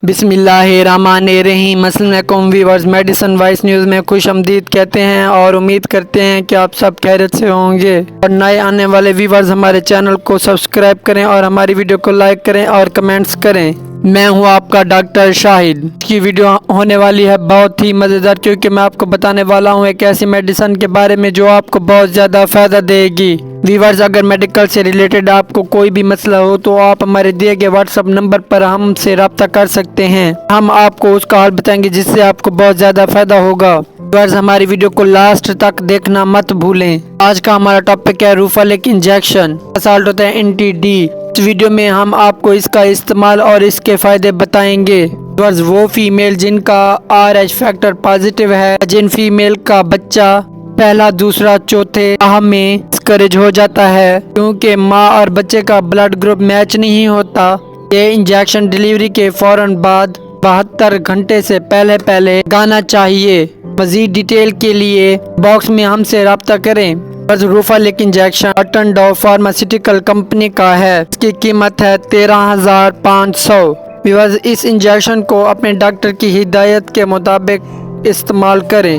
बिस्मिल्लाहिर्रहमानिर्रहीम। अस्सलामुअलैकुम viewers, medicine voice news में खुश आमदीद कहते हैं और उम्मीद करते हैं कि आप सब खैरियत से होंगे। और नए आने वाले व्यूअर्स हमारे चैनल को सब्सक्राइब करें और हमारी वीडियो को लाइक करें और कमेंट्स करें। मैं हूं आपका डॉक्टर शाहिद। की वीडियो होने वाली है बहुत ही मज़ेदार, क्योंकि मैं आपको बताने वाला हूं एक ऐसी मेडिसिन के बारे में जो आपको बहुत ज़्यादा फ़ायदा देगी। व्यूअर्स, अगर मेडिकल से रिलेटेड आपको कोई भी मसला हो तो आप हमारे दिए गए व्हाट्सएप नंबर पर हमसे रब्ता कर सकते हैं। हम आपको उसका हल बताएंगे जिससे आपको बहुत ज़्यादा फ़ायदा होगा। व्यूअर्स, हमारी वीडियो को लास्ट तक देखना मत भूलें। आज का हमारा टॉपिक है रूफालिक इंजेक्शन। साल्ट होता है NTD। इस वीडियो में हम आपको इसका इस्तेमाल और इसके फ़ायदे बताएंगे। व्यूअर्स, वो फीमेल जिनका RH फैक्टर पॉजिटिव है, जिन फीमेल का बच्चा पहला दूसरा चौथे माह में मिसकैरेज हो जाता है क्योंकि माँ और बच्चे का ब्लड ग्रुप मैच नहीं होता, ये इंजेक्शन डिलीवरी के फौरन बाद 72 घंटे से पहले लगाना चाहिए। मजीद डिटेल के लिए बॉक्स में हमसे रब्ता करें। बस रूफालिक इंजेक्शन अटनडॉ फार्मास्यूटिकल कंपनी का है। इसकी कीमत है 13,500। व्यूअर्स, इस इंजेक्शन को अपने डॉक्टर की हिदायत के मुताबिक इस्तेमाल करें।